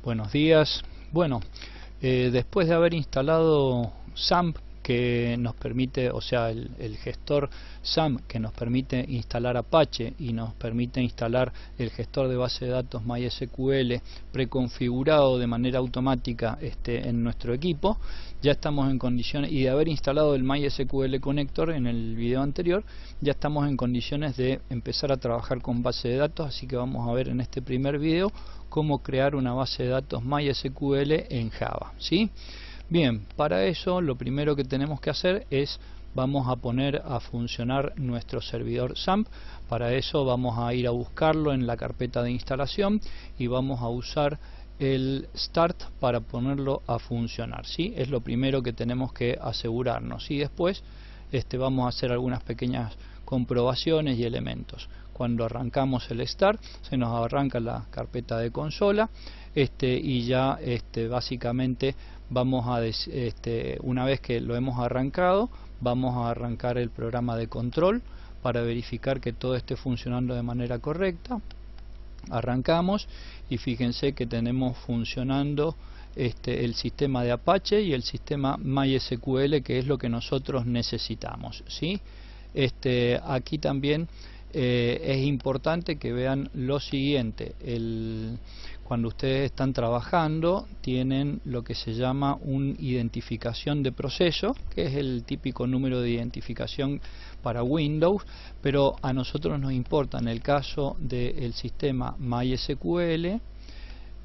Buenos días. Bueno, después de haber instalado SAMP, que nos permite, o sea, el gestor SAMP que nos permite instalar Apache y nos permite instalar el gestor de base de datos MySQL preconfigurado de manera automática en nuestro equipo, ya estamos en condiciones, y de haber instalado el MySQL Connector en el video anterior, ya estamos en condiciones de empezar a trabajar con base de datos. Así que vamos a ver en este primer video cómo crear una base de datos MySQL en Java, ¿sí? Bien, para eso lo primero que tenemos que hacer es vamos a poner a funcionar nuestro servidor SAMP. Para eso vamos a ir a buscarlo en la carpeta de instalación y vamos a usar el start para ponerlo a funcionar, ¿sí? Es lo primero que tenemos que asegurarnos, y después vamos a hacer algunas pequeñas comprobaciones y elementos. Cuando arrancamos el start se nos arranca la carpeta de consola y ya básicamente vamos a una vez que lo hemos arrancado, vamos a arrancar el programa de control para verificar que todo esté funcionando de manera correcta. Arrancamos y fíjense que tenemos funcionando el sistema de Apache y el sistema MySQL, que es lo que nosotros necesitamos, ¿sí? Aquí también es importante que vean lo siguiente. Cuando ustedes están trabajando tienen lo que se llama una identificación de proceso, que es el típico número de identificación para Windows, pero a nosotros nos importa, en el caso del sistema MySQL,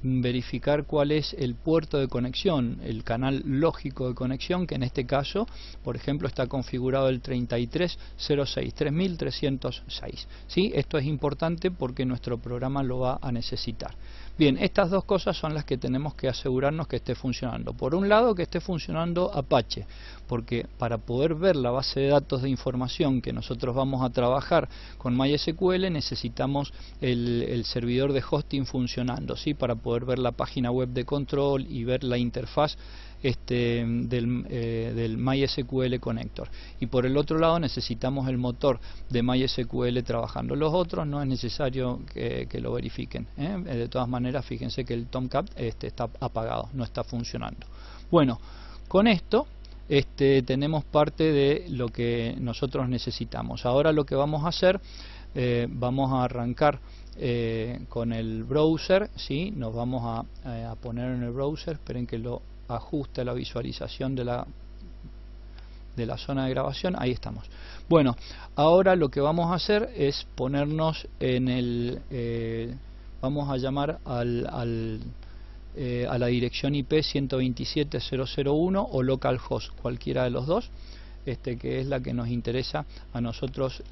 verificar cuál es el puerto de conexión, el canal lógico de conexión, que en este caso, por ejemplo, está configurado el 3306, ¿sí? Esto es importante porque nuestro programa lo va a necesitar. Bien, estas dos cosas son las que tenemos que asegurarnos que esté funcionando. Por un lado, que esté funcionando Apache, porque para poder ver la base de datos de información que nosotros vamos a trabajar con MySQL necesitamos el servidor de hosting funcionando, ¿sí? Para poder ver la página web de control y ver la interfaz del MySQL Connector. Y por el otro lado necesitamos el motor de MySQL trabajando. Los otros no es necesario que lo verifiquen, ¿eh? De todas maneras, fíjense que el Tomcat está apagado, no está funcionando. Bueno, con esto tenemos parte de lo que nosotros necesitamos. Ahora lo que vamos a hacer, vamos a arrancar con el browser, ¿sí? Nos vamos a poner en el browser. Esperen que lo ajuste la visualización de la zona de grabación. Ahí estamos. Bueno, ahora lo que vamos a hacer es ponernos en el vamos a llamar a la dirección IP 127.0.0.1 o localhost, cualquiera de los dos, que es la que nos interesa a nosotros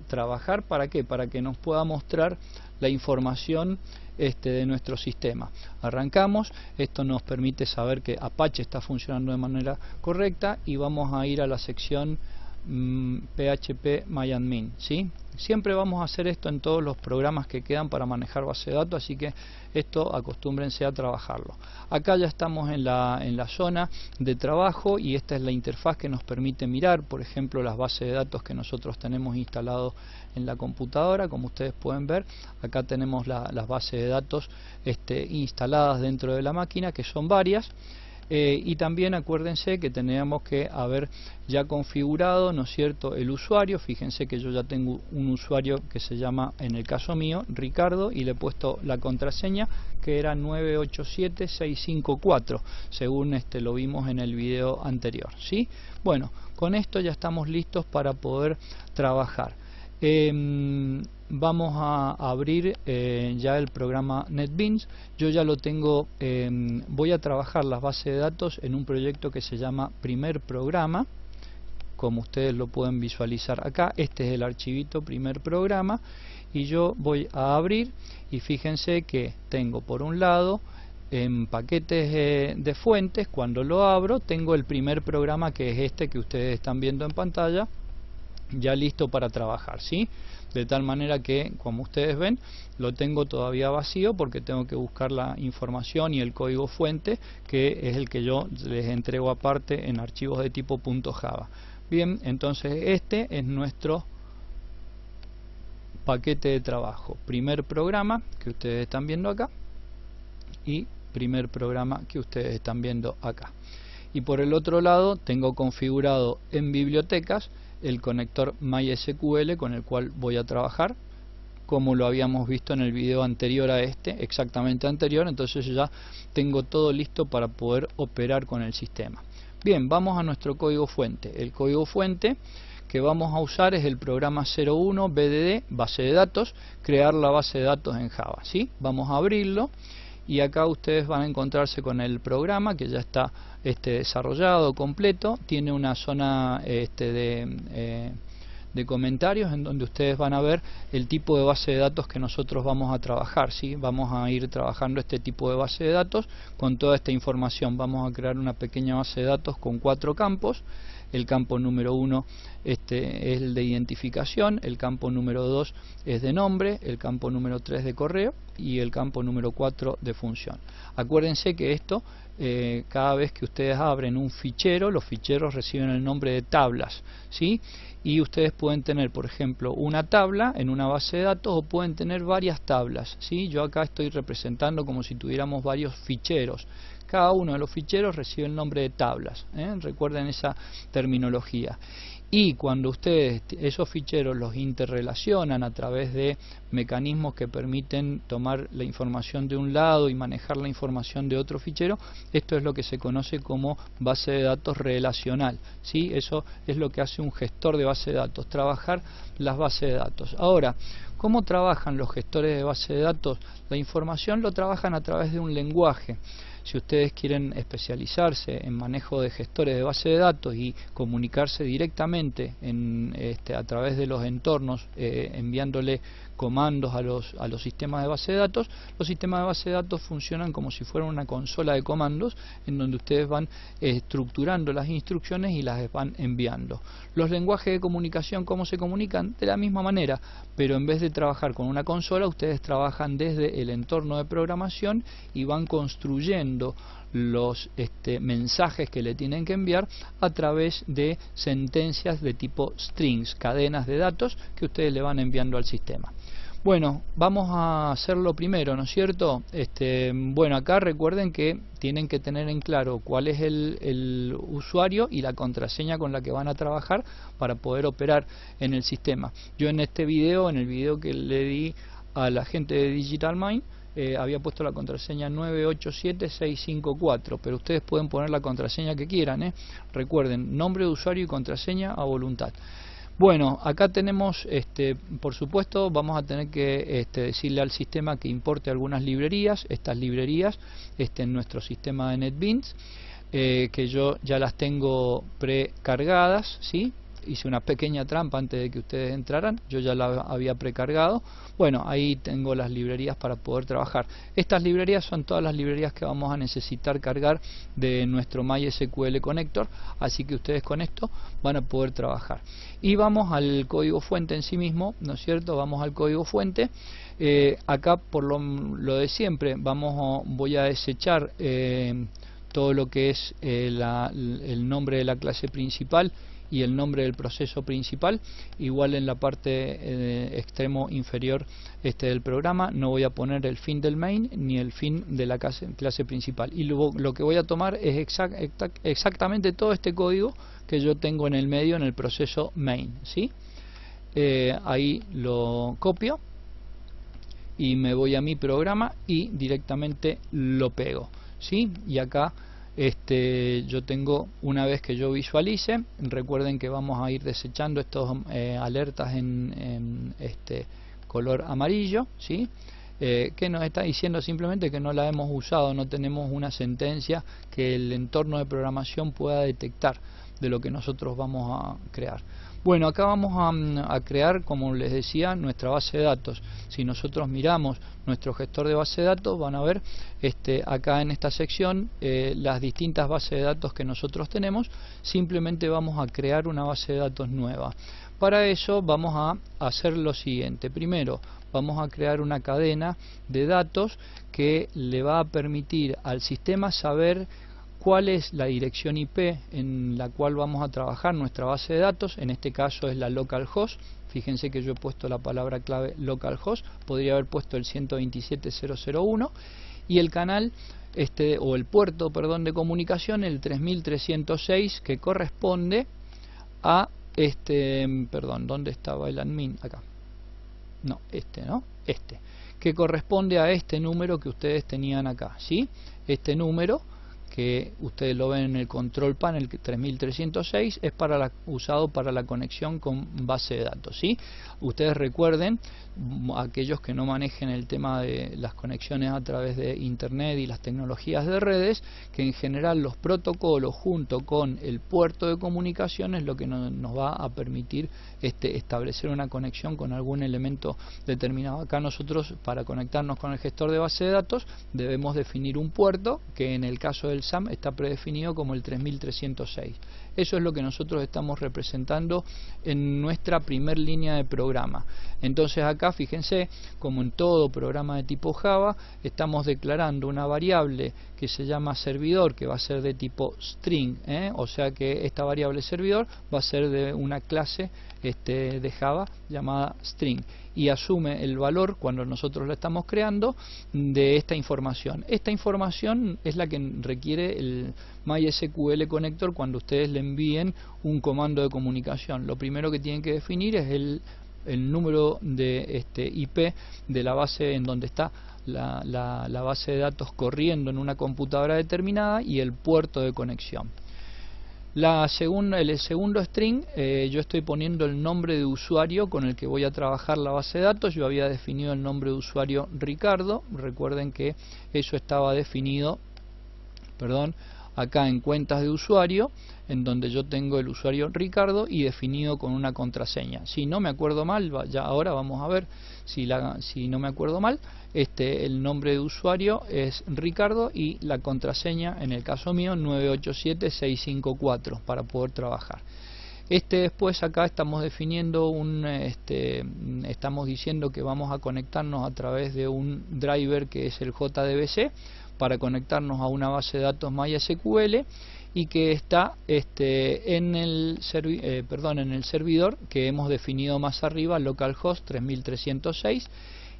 trabajar. ¿Para qué? Para que nos pueda mostrar la información de nuestro sistema. Arrancamos, esto nos permite saber que Apache está funcionando de manera correcta, y vamos a ir a la sección phpMyAdmin, ¿sí? Siempre vamos a hacer esto en todos los programas que quedan para manejar base de datos, así que esto acostúmbrense a trabajarlo. Acá ya estamos en la zona de trabajo, y esta es la interfaz que nos permite mirar, por ejemplo, las bases de datos que nosotros tenemos instalado en la computadora. Como ustedes pueden ver, acá tenemos las bases de datos instaladas dentro de la máquina, que son varias. Y también acuérdense que tenemos que haber ya configurado, ¿no es cierto?, el usuario. Fíjense que yo ya tengo un usuario que se llama, en el caso mío, Ricardo, y le he puesto la contraseña, que era 987654, según lo vimos en el video anterior, ¿sí? Bueno, con esto ya estamos listos para poder trabajar. Vamos a abrir ya el programa NetBeans. Yo ya lo tengo, voy a trabajar las bases de datos en un proyecto que se llama Primer Programa, como ustedes lo pueden visualizar acá. Este es el archivito Primer Programa, y yo voy a abrir, y fíjense que tengo por un lado en paquetes de fuentes. Cuando lo abro tengo el primer programa, que es este que ustedes están viendo en pantalla, ya listo para trabajar, ¿sí? De tal manera que, como ustedes ven, lo tengo todavía vacío porque tengo que buscar la información y el código fuente, que es el que yo les entrego aparte en archivos de tipo .java. Bien, entonces este es nuestro paquete de trabajo, primer programa, que ustedes están viendo acá, y primer programa que ustedes están viendo acá. Y por el otro lado tengo configurado en bibliotecas el conector MySQL con el cual voy a trabajar, como lo habíamos visto en el video anterior a este, exactamente anterior. Entonces ya tengo todo listo para poder operar con el sistema. Bien, vamos a nuestro código fuente. El código fuente que vamos a usar es el programa 01 BDD, base de datos, crear la base de datos en Java, ¿sí? Vamos a abrirlo y acá ustedes van a encontrarse con el programa que ya está desarrollado, completo. Tiene una zona de comentarios en donde ustedes van a ver el tipo de base de datos que nosotros vamos a trabajar, ¿sí? Vamos a ir trabajando este tipo de base de datos con toda esta información. Vamos a crear una pequeña base de datos con 4 campos. El campo número 1 es el de identificación, el campo número 2 es de nombre, el campo número 3 de correo y el campo número 4 de función. Acuérdense que esto, cada vez que ustedes abren un fichero, los ficheros reciben el nombre de tablas, ¿sí? Y ustedes pueden tener, por ejemplo, una tabla en una base de datos o pueden tener varias tablas, ¿sí? Yo acá estoy representando como si tuviéramos varios ficheros. Cada uno de los ficheros recibe el nombre de tablas, recuerden esa terminología. Y cuando ustedes esos ficheros los interrelacionan a través de mecanismos que permiten tomar la información de un lado y manejar la información de otro fichero, esto es lo que se conoce como base de datos relacional, ¿sí? Eso es lo que hace un gestor de base de datos, trabajar las bases de datos. Ahora, ¿cómo trabajan los gestores de base de datos? La información lo trabajan a través de un lenguaje. Si ustedes quieren especializarse en manejo de gestores de base de datos y comunicarse directamente a través de los entornos, enviándole comandos a los sistemas de base de datos, los sistemas de base de datos funcionan como si fueran una consola de comandos en donde ustedes van estructurando las instrucciones y las van enviando. Los lenguajes de comunicación, ¿cómo se comunican? De la misma manera, pero en vez de trabajar con una consola, ustedes trabajan desde el entorno de programación y van construyendo los mensajes que le tienen que enviar a través de sentencias de tipo strings, cadenas de datos que ustedes le van enviando al sistema. Bueno, vamos a hacerlo primero, ¿no es cierto? Bueno, acá recuerden que tienen que tener en claro cuál es el usuario y la contraseña con la que van a trabajar para poder operar en el sistema. Yo en este video, en el video que le di a la gente de Digital Mind, había puesto la contraseña 987654, pero ustedes pueden poner la contraseña que quieran, recuerden, nombre de usuario y contraseña a voluntad. Bueno, acá tenemos, por supuesto, vamos a tener que decirle al sistema que importe algunas librerías. Estas librerías en nuestro sistema de NetBeans, que yo ya las tengo precargadas, ¿sí? Hice una pequeña trampa antes de que ustedes entraran, yo ya la había precargado. Bueno, ahí tengo las librerías para poder trabajar. Estas librerías son todas las librerías que vamos a necesitar cargar de nuestro MySQL Connector, así que ustedes con esto van a poder trabajar. Y vamos al código fuente en sí mismo, ¿no es cierto? Vamos al código fuente. Acá por lo de siempre voy a desechar todo lo que es el nombre de la clase principal y el nombre del proceso principal. Igual en la parte extremo inferior del programa no voy a poner el fin del main ni el fin de la clase principal, y lo que voy a tomar es exactamente todo este código que yo tengo en el medio en el proceso main, ¿sí? Ahí lo copio y me voy a mi programa y directamente lo pego, ¿sí? Y acá yo tengo, una vez que yo visualice, recuerden que vamos a ir desechando estos alertas en color amarillo, ¿sí? Que nos está diciendo simplemente que no la hemos usado, no tenemos una sentencia que el entorno de programación pueda detectar de lo que nosotros vamos a crear. Bueno, acá vamos a crear, como les decía, nuestra base de datos. Si nosotros miramos nuestro gestor de base de datos, van a ver acá en esta sección las distintas bases de datos que nosotros tenemos. Simplemente vamos a crear una base de datos nueva. Para eso vamos a hacer lo siguiente. Primero vamos a crear una cadena de datos que le va a permitir al sistema saber cuál es la dirección IP en la cual vamos a trabajar nuestra base de datos. En este caso es la localhost. Fíjense que yo he puesto la palabra clave localhost, podría haber puesto el 127.0.0.1, y el canal o el puerto, perdón, de comunicación, el 3306, que corresponde a perdón, ¿dónde estaba el admin? Acá. No, ¿no? Que corresponde a este número que ustedes tenían acá, ¿sí? Este número que ustedes lo ven en el control panel 3306 es usado para la conexión con base de datos, ¿sí? Ustedes recuerden, aquellos que no manejen el tema de las conexiones a través de internet y las tecnologías de redes, que en general los protocolos junto con el puerto de comunicación es lo que nos va a permitir establecer una conexión con algún elemento determinado. Acá nosotros, para conectarnos con el gestor de base de datos, debemos definir un puerto que en el caso del SAM está predefinido como el 3306. Eso es lo que nosotros estamos representando en nuestra primer línea de programa. Entonces acá fíjense, como en todo programa de tipo Java, estamos declarando una variable que se llama servidor, que va a ser de tipo string, o sea que esta variable servidor va a ser de una clase de Java llamada string, y asume el valor, cuando nosotros la estamos creando, de esta información. Esta información es la que requiere el MySQL Connector cuando ustedes le envíen un comando de comunicación. Lo primero que tienen que definir es el número de IP de la base en donde está la base de datos corriendo en una computadora determinada y el puerto de conexión. El segundo string, yo estoy poniendo el nombre de usuario con el que voy a trabajar la base de datos. Yo había definido el nombre de usuario Ricardo. Recuerden que eso estaba definido, perdón, acá en cuentas de usuario, en donde yo tengo el usuario Ricardo y definido con una contraseña. Si no me acuerdo mal, ya ahora vamos a ver si no me acuerdo mal, el nombre de usuario es Ricardo y la contraseña, en el caso mío, 987654 para poder trabajar. Después acá estamos definiendo estamos diciendo que vamos a conectarnos a través de un driver que es el JDBC para conectarnos a una base de datos MySQL y que está en el servidor que hemos definido más arriba, localhost 3306,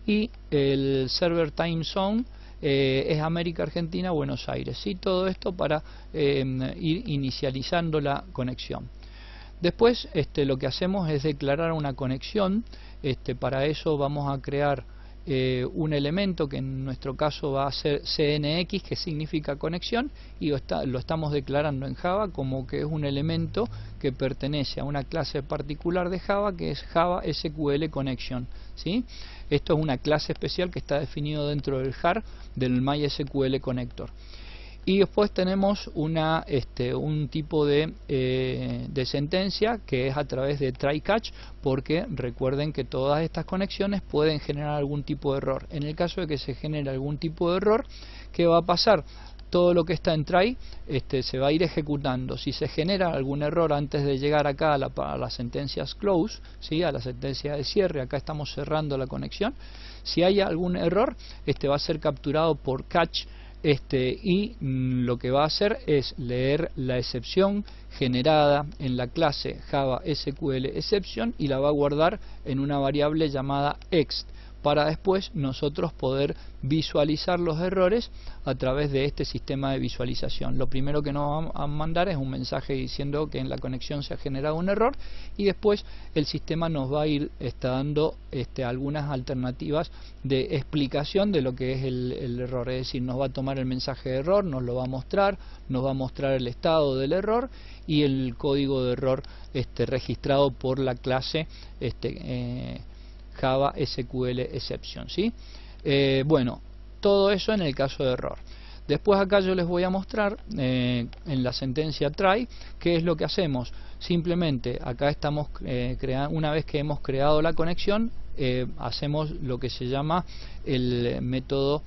y el server time zone es América, Argentina, Buenos Aires. ¿Sí? Todo esto para ir inicializando la conexión. Después lo que hacemos es declarar una conexión. Para eso vamos a crear un elemento que en nuestro caso va a ser CNX, que significa conexión, y lo estamos declarando en Java como que es un elemento que pertenece a una clase particular de Java que es Java SQL Connection, ¿sí? Esto es una clase especial que está definido dentro del jar del MySQL Connector. Y después tenemos un tipo de sentencia que es a través de try catch, porque recuerden que todas estas conexiones pueden generar algún tipo de error. En el caso de que se genere algún tipo de error, ¿qué va a pasar? Todo lo que está en try se va a ir ejecutando. Si se genera algún error antes de llegar acá a las sentencias close, ¿sí? A la sentencia de cierre, acá estamos cerrando la conexión. Si hay algún error, va a ser capturado por catch. Y lo que va a hacer es leer la excepción generada en la clase Java SQL Exception y la va a guardar en una variable llamada ext, para después nosotros poder visualizar los errores a través de este sistema de visualización. Lo primero que nos va a mandar es un mensaje diciendo que en la conexión se ha generado un error, y después el sistema nos va a ir dando algunas alternativas de explicación de lo que es el error. Es decir, nos va a tomar el mensaje de error, nos lo va a mostrar el estado del error y el código de error registrado por la clase Java SQL Exception, ¿sí? Bueno, todo eso en el caso de error. Después acá yo les voy a mostrar en la sentencia try qué es lo que hacemos. Simplemente acá estamos una vez que hemos creado la conexión, hacemos lo que se llama el método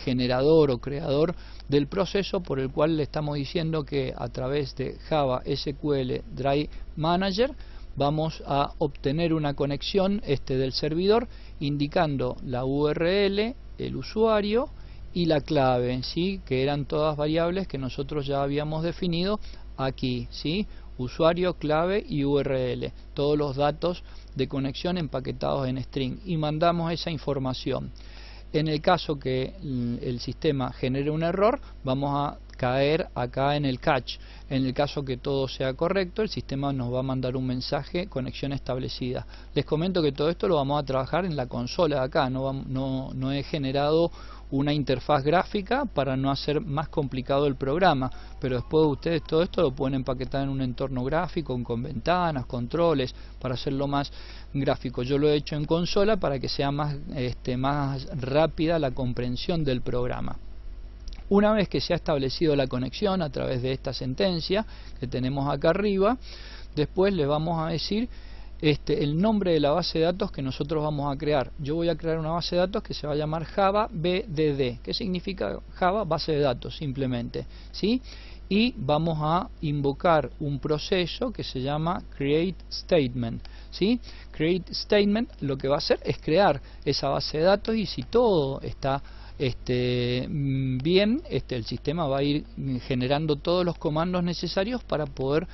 generador o creador del proceso, por el cual le estamos diciendo que a través de Java SQL Try Manager vamos a obtener una conexión del servidor indicando la URL, el usuario y la clave, ¿sí? Que eran todas variables que nosotros ya habíamos definido aquí, ¿sí? Usuario, clave y URL, todos los datos de conexión empaquetados en string, y mandamos esa información. En el caso que el sistema genere un error, vamos a caer acá en el catch. En el caso que todo sea correcto, el sistema nos va a mandar un mensaje: conexión establecida. Les comento que todo esto lo vamos a trabajar en la consola de acá. No he generado una interfaz gráfica para no hacer más complicado el programa, pero después ustedes todo esto lo pueden empaquetar en un entorno gráfico con ventanas, controles, para hacerlo más gráfico. Yo lo he hecho en consola para que sea más rápida la comprensión del programa. Una vez que se ha establecido la conexión a través de esta sentencia que tenemos acá arriba, después le vamos a decir el nombre de la base de datos que nosotros vamos a crear. Yo voy a crear una base de datos que se va a llamar Java BDD. ¿Qué significa Java? Base de datos, simplemente, ¿sí? Y vamos a invocar un proceso que se llama Create Statement, ¿sí? Create Statement lo que va a hacer es crear esa base de datos, y si todo está bien, el sistema va a ir generando todos los comandos necesarios para poder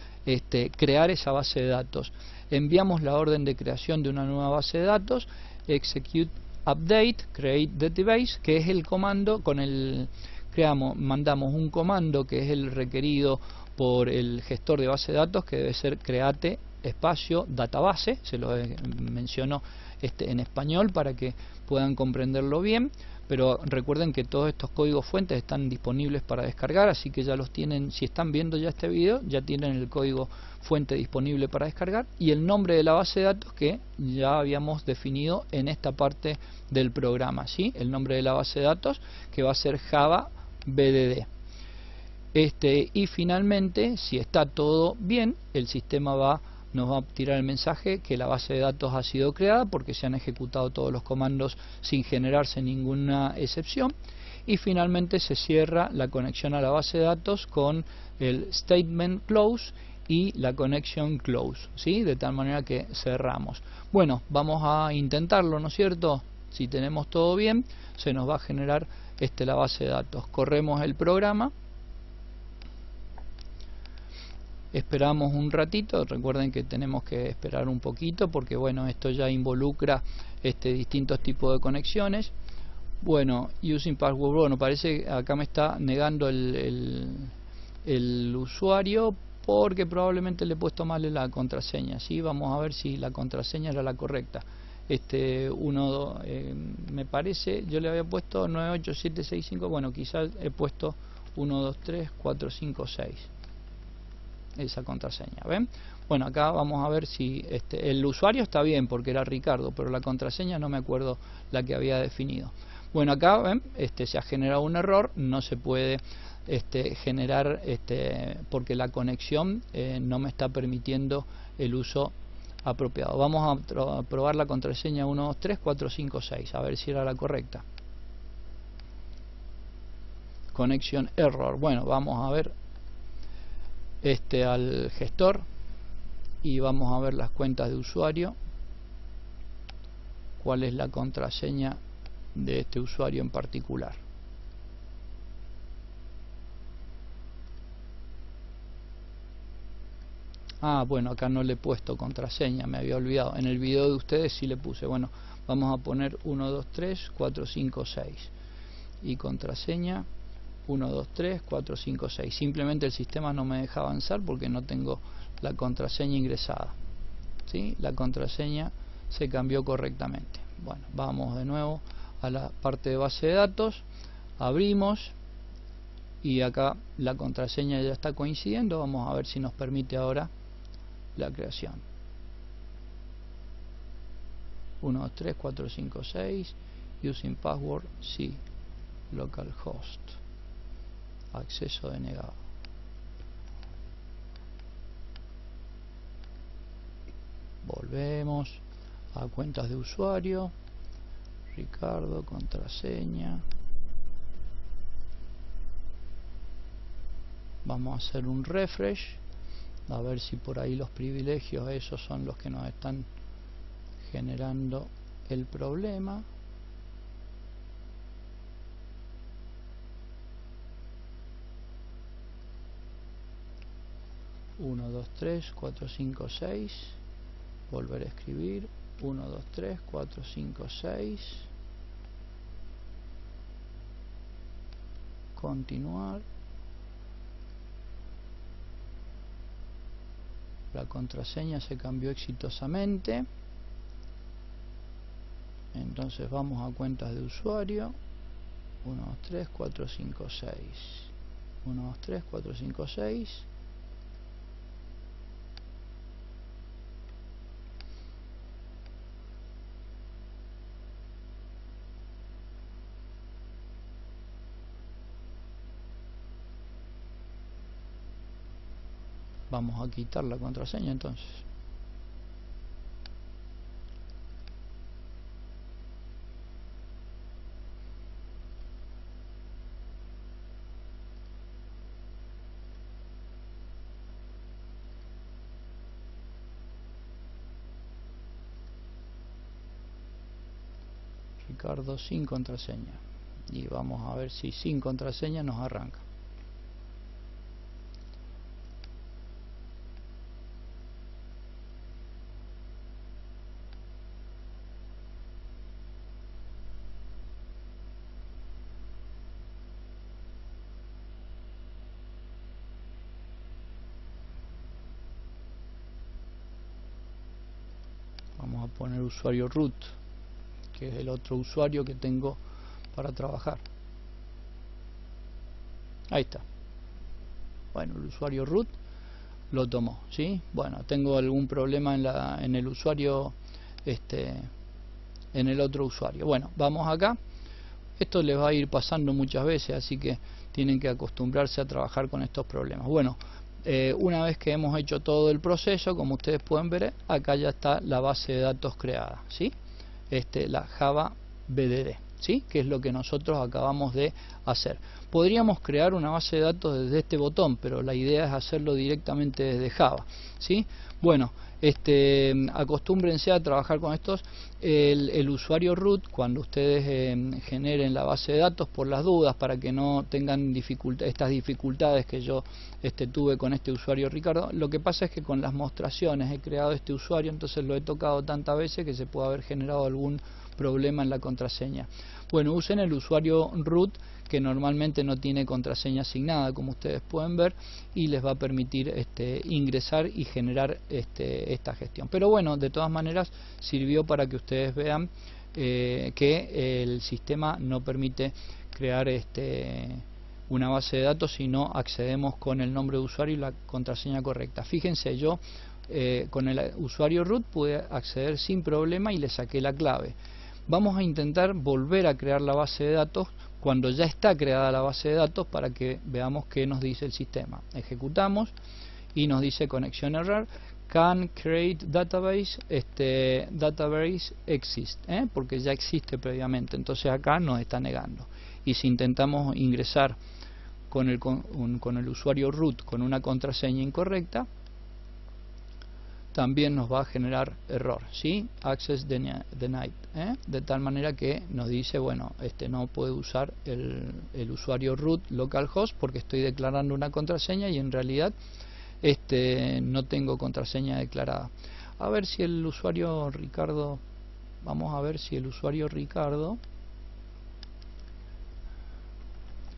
crear esa base de datos. Enviamos la orden de creación de una nueva base de datos, execute update create database, que es el comando con el mandamos un comando que es el requerido por el gestor de base de datos, que debe ser create espacio database. Se lo menciono en español para que puedan comprenderlo bien, pero recuerden que todos estos códigos fuentes están disponibles para descargar, así que ya los tienen. Si están viendo ya este video, ya tienen el código fuente disponible para descargar, y el nombre de la base de datos que ya habíamos definido en esta parte del programa, ¿sí? El nombre de la base de datos, que va a ser Java BDD. Y finalmente, si está todo bien, el sistema nos va a tirar el mensaje que la base de datos ha sido creada, porque se han ejecutado todos los comandos sin generarse ninguna excepción, y finalmente se cierra la conexión a la base de datos con el statement close y la connection close, ¿sí? De tal manera que cerramos. Bueno, vamos a intentarlo, ¿no es cierto? Si tenemos todo bien, se nos va a generar la base de datos. Corremos el programa, esperamos un ratito. Recuerden que tenemos que esperar un poquito, porque bueno, esto ya involucra distintos tipos de conexiones. Bueno, using password, bueno, parece que acá me está negando el usuario, porque probablemente le he puesto mal la contraseña, ¿sí? Vamos a ver si la contraseña era la correcta. Me parece, yo le había puesto 98765, bueno, quizás he puesto 123456, esa contraseña, ¿ven? Bueno, acá vamos a ver si el usuario está bien, porque era Ricardo, pero la contraseña no me acuerdo la que había definido. Bueno, acá ven, se ha generado un error, no se puede generar porque la conexión no me está permitiendo el uso apropiado. Vamos a probar la contraseña 123456, a ver si era la correcta. Connection error. Bueno, vamos a ver al gestor y vamos a ver las cuentas de usuario, cuál es la contraseña de este usuario en particular. Bueno, acá no le he puesto contraseña, me había olvidado. En el video de ustedes sí le puse. Bueno, vamos a poner 123456 y contraseña 123456. Simplemente el sistema no me deja avanzar porque no tengo la contraseña ingresada, ¿sí? La contraseña se cambió correctamente. Bueno, vamos de nuevo a la parte de base de datos, abrimos, y acá la contraseña ya está coincidiendo. Vamos a ver si nos permite ahora la creación. 123456, using password, sí, localhost, acceso denegado. Volvemos a cuentas de usuario, Ricardo, contraseña. Vamos a hacer un refresh, a ver si por ahí los privilegios esos son los que nos están generando el problema. Uno, dos, tres, cuatro, cinco, seis. Volver a escribir 1, 2, 3, 4, 5, 6. continuar. La contraseña se cambió exitosamente. Entonces vamos a cuentas de usuario. 1, 2, 3, 4, 5, 6. 1, 2, 3, 4, 5, 6. Vamos a quitar la contraseña entonces. Ricardo sin contraseña. Y vamos a ver si sin contraseña nos arranca. Vamos a poner usuario root, que es el otro usuario que tengo para trabajar. Ahí está. Bueno, el usuario root lo tomó, ¿sí? Bueno, tengo algún problema en el usuario, en el otro usuario. Bueno, vamos acá. Esto les va a ir pasando muchas veces, así que tienen que acostumbrarse a trabajar con estos problemas. Bueno, una vez que hemos hecho todo el proceso, como ustedes pueden ver, acá ya está la base de datos creada, ¿sí? La Java BDD, ¿sí? Que es lo que nosotros acabamos de hacer. Podríamos crear una base de datos desde este botón, pero la idea es hacerlo directamente desde Java, ¿sí? Bueno, acostúmbrense a trabajar con estos. El usuario root, cuando ustedes generen la base de datos, por las dudas, para que no tengan estas dificultades que yo tuve con este usuario Ricardo, lo que pasa es que con las mostraciones he creado este usuario, entonces lo he tocado tantas veces que se puede haber generado algún problema en la contraseña. Bueno, usen el usuario root, que normalmente no tiene contraseña asignada, como ustedes pueden ver, y les va a permitir ingresar y generar esta gestión. Pero bueno, de todas maneras sirvió para que ustedes vean que el sistema no permite crear una base de datos si no accedemos con el nombre de usuario y la contraseña correcta. Fíjense, yo con el usuario root pude acceder sin problema y le saqué la clave. Vamos a intentar volver a crear la base de datos cuando ya está creada la base de datos, para que veamos qué nos dice el sistema. Ejecutamos y nos dice conexión error, can create database, database exist, porque ya existe previamente, entonces acá nos está negando. Y si intentamos ingresar con el usuario root con una contraseña incorrecta, también nos va a generar error, ¿sí? Access denied, de tal manera que nos dice, bueno, no puede usar el usuario root localhost porque estoy declarando una contraseña y en realidad no tengo contraseña declarada. A ver si el usuario Ricardo, vamos a ver si el usuario Ricardo,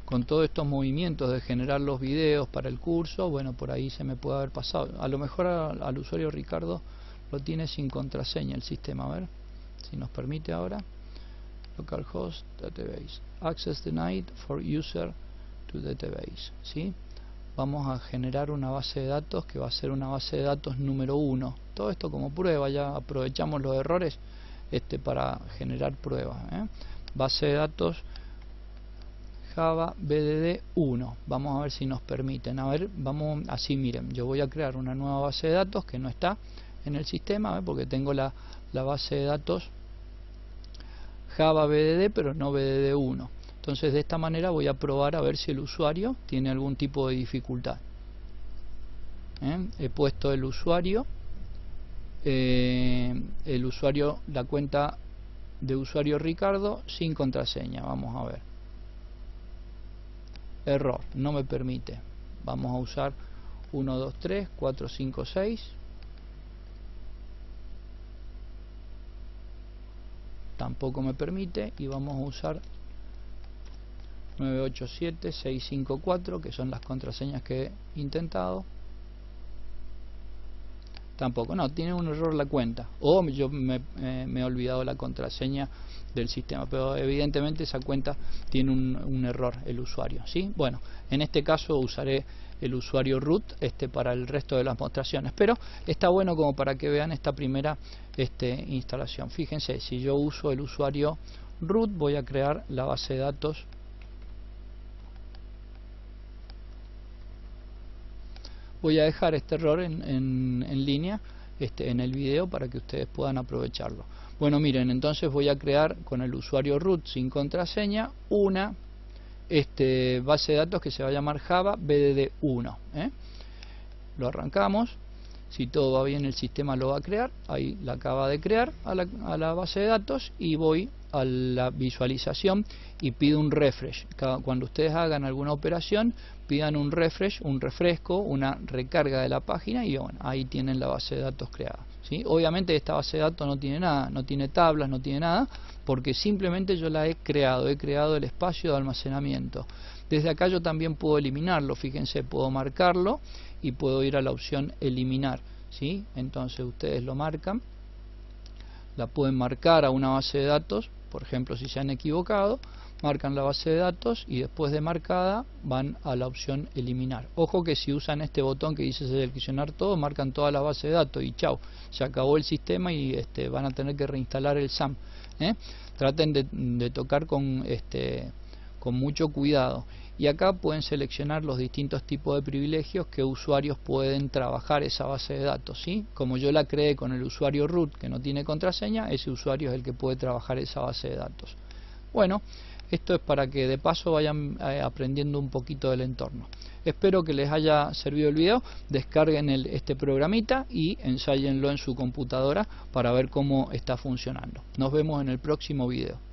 con todos estos movimientos de generar los videos para el curso, bueno, por ahí se me puede haber pasado. A lo mejor al usuario Ricardo lo tiene sin contraseña el sistema. A ver si nos permite ahora. Localhost database. Access denied for user to database. ¿Sí? Vamos a generar una base de datos que va a ser una base de datos número 1. Todo esto como prueba, ya aprovechamos los errores para generar pruebas. Base de datos Java BDD 1. Vamos a ver si nos permiten. A ver, vamos así, miren, yo voy a crear una nueva base de datos que no está en el sistema, porque tengo la base de datos Java BDD, pero no BDD 1. Entonces de esta manera voy a probar a ver si el usuario tiene algún tipo de dificultad. He puesto el usuario, la cuenta de usuario Ricardo sin contraseña. Vamos a ver. Error, no me permite. Vamos a usar 1, 2, 3, 4, 5, 6. Tampoco me permite. Y vamos a usar 987-654, que son las contraseñas que he intentado. Tampoco, no, tiene un error la cuenta, o yo me he olvidado la contraseña del sistema, pero evidentemente esa cuenta tiene un error, el usuario, ¿sí? Bueno, en este caso usaré el usuario root para el resto de las demostraciones, pero está bueno como para que vean esta primera instalación. Fíjense, si yo uso el usuario root, voy a crear la base de datos. Voy a dejar este error en línea en el video para que ustedes puedan aprovecharlo. Bueno, miren, entonces voy a crear con el usuario root sin contraseña una base de datos que se va a llamar Java BDD1. Lo arrancamos. Si todo va bien, el sistema lo va a crear. Ahí la acaba de crear a la base de datos, y voy a la visualización y pido un refresh. Cuando ustedes hagan alguna operación, pidan un refresh, un refresco, una recarga de la página, y bueno, ahí tienen la base de datos creada, ¿sí? Obviamente esta base de datos no tiene nada, no tiene tablas, no tiene nada, porque simplemente yo la he creado el espacio de almacenamiento. Desde acá yo también puedo eliminarlo, fíjense, puedo marcarlo y puedo ir a la opción eliminar, ¿sí? Entonces ustedes lo marcan, la pueden marcar a una base de datos, por ejemplo, si se han equivocado, marcan la base de datos y después de marcada van a la opción eliminar. Ojo que si usan este botón que dice seleccionar todo, marcan toda la base de datos y chao, se acabó el sistema y van a tener que reinstalar el SAM. Traten de tocar con mucho cuidado, y acá pueden seleccionar los distintos tipos de privilegios que usuarios pueden trabajar esa base de datos, ¿sí? Como yo la creé con el usuario root que no tiene contraseña, ese usuario es el que puede trabajar esa base de datos. Bueno, esto es para que de paso vayan aprendiendo un poquito del entorno. Espero que les haya servido el video. Descarguen este programita y ensállenlo en su computadora para ver cómo está funcionando. Nos vemos en el próximo video.